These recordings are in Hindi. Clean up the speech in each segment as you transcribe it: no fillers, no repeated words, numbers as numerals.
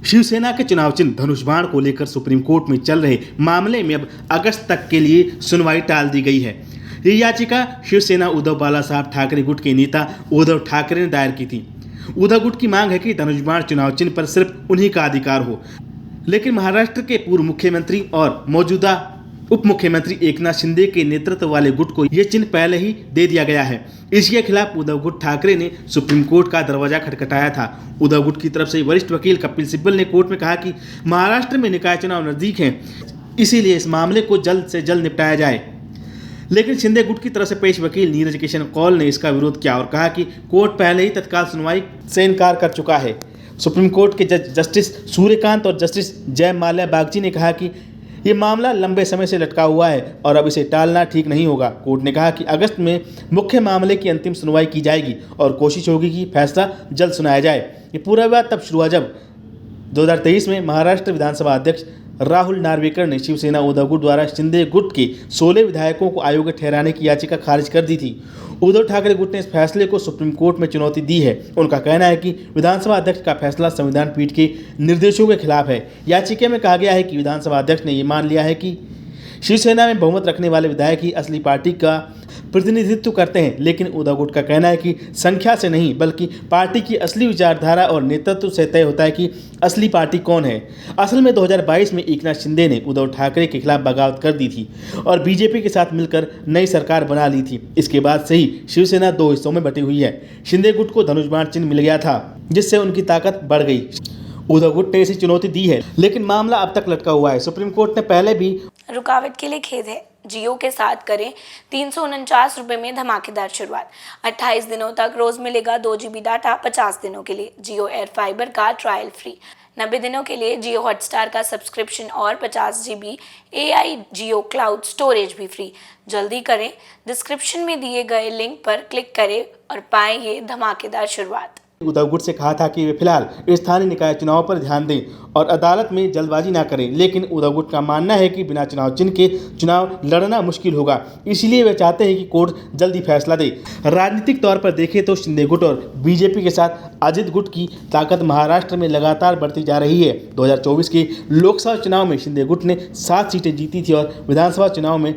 शिवसेना के चुनाव चिन्ह धनुष बाण को लेकर सुप्रीम कोर्ट में चल रहे मामले में अब अगस्त तक के लिए सुनवाई टाल दी गई है। ये याचिका शिवसेना उद्धव बालासाहब ठाकरे गुट के नेता उद्धव ठाकरे ने दायर की थी। उद्धव गुट की मांग है कि धनुष बाण चुनाव चिन्ह पर सिर्फ उन्हीं का अधिकार हो, लेकिन महाराष्ट्र के पूर्व मुख्यमंत्री और मौजूदा उप मुख्यमंत्री एकनाथ शिंदे के नेतृत्व वाले गुट को यह चिन्ह पहले ही दे दिया गया है। इसके खिलाफ उद्धव गुट ठाकरे ने सुप्रीम कोर्ट का दरवाजा खटखटाया था। उद्धव गुट की तरफ से वरिष्ठ वकील कपिल सिब्बल ने कोर्ट में कहा कि महाराष्ट्र में निकाय चुनाव नजदीक हैं, इसीलिए इस मामले को जल्द से जल्द निपटाया जाए। लेकिन शिंदे गुट की तरफ से पेश वकील नीरज किशन कौल ने इसका विरोध किया और कहा कि कोर्ट पहले ही तत्काल सुनवाई से इनकार कर चुका है। सुप्रीम कोर्ट के जज जस्टिस सूर्यकांत और जस्टिस जय माल्या बागची ने कहा कि ये मामला लंबे समय से लटका हुआ है और अब इसे टालना ठीक नहीं होगा। कोर्ट ने कहा कि अगस्त में मुख्य मामले की अंतिम सुनवाई की जाएगी और कोशिश होगी कि फैसला जल्द सुनाया जाए। ये पूरा विवाद तब शुरू हुआ जब 2023 में महाराष्ट्र विधानसभा अध्यक्ष राहुल नार्वेकर ने शिवसेना उद्धव गुट द्वारा शिंदे गुट के 16 विधायकों को अयोग्य ठहराने की याचिका खारिज कर दी थी। उद्धव ठाकरे गुट ने इस फैसले को सुप्रीम कोर्ट में चुनौती दी है। उनका कहना है कि विधानसभा अध्यक्ष का फैसला संविधान पीठ के निर्देशों के खिलाफ है। याचिका में कहा गया है कि विधानसभा अध्यक्ष ने ये मान लिया है कि शिवसेना में बहुमत रखने वाले विधायक ही असली पार्टी का प्रतिनिधित्व करते हैं, लेकिन उद्धव गुट का कहना है कि संख्या से नहीं बल्कि पार्टी की असली विचारधारा और नेतृत्व से तय होता है कि असली पार्टी कौन है। असल में 2022 में एकनाथ शिंदे ने उद्धव ठाकरे के खिलाफ बगावत कर दी थी और बीजेपी के साथ मिलकर नई सरकार बना ली थी। इसके बाद से ही शिवसेना 2 हिस्सों में बटी हुई है। शिंदे गुट को धनुष बाण चिन्ह मिल गया था, जिससे उनकी ताकत बढ़ गई। उद्धव गुट ने इसे चुनौती दी है, लेकिन मामला अब तक लटका हुआ है। सुप्रीम कोर्ट ने पहले भी रुकावट के लिए खेद है। जियो के साथ करें 349 रुपये में धमाकेदार शुरुआत। 28 दिनों तक रोज मिलेगा 2 GB डाटा 50 दिनों के लिए। जियो एयर फाइबर का ट्रायल फ्री। 90 दिनों के लिए जियो हॉटस्टार का सब्सक्रिप्शन और 50 GB AI जियो क्लाउड स्टोरेज भी फ्री। जल्दी करें, डिस्क्रिप्शन में दिए गए लिंक पर क्लिक करें और पाएं ये धमाकेदार शुरुआत। उद्धव गुट से कहा था कि वे फिलहाल स्थानीय निकाय चुनाव पर ध्यान दें और अदालत में जल्दबाजी ना करें, लेकिन उद्धव गुट का मानना है कि बिना चुनाव चिन्ह के चुनाव लड़ना मुश्किल होगा। इसलिए वे चाहते हैं कि कोर्ट जल्दी फैसला दे। राजनीतिक तौर पर देखें तो शिंदे गुट और बीजेपी के साथ अजित गुट की ताकत महाराष्ट्र में लगातार बढ़ती जा रही है। 2024 के लोकसभा चुनाव में शिंदे गुट ने 7 सीटें जीती थी और विधानसभा चुनाव में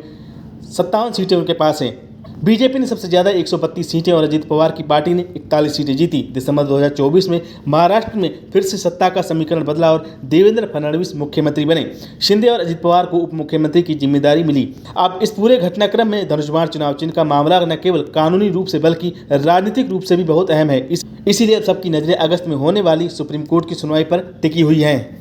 57 सीटें उनके पास हैं। बीजेपी ने सबसे ज़्यादा 132 सीटें और अजित पवार की पार्टी ने 41 सीटें जीती। दिसंबर 2024 में महाराष्ट्र में फिर से सत्ता का समीकरण बदला और देवेंद्र फडणवीस मुख्यमंत्री बने। शिंदे और अजित पवार को उप मुख्यमंत्री की जिम्मेदारी मिली। अब इस पूरे घटनाक्रम में धनुष बाण चुनाव चिन्ह का मामला न केवल कानूनी रूप से बल्कि राजनीतिक रूप से भी बहुत अहम है। इसीलिए अब सबकी नजरें अगस्त में होने वाली सुप्रीम कोर्ट की सुनवाई पर टिकी हुई हैं।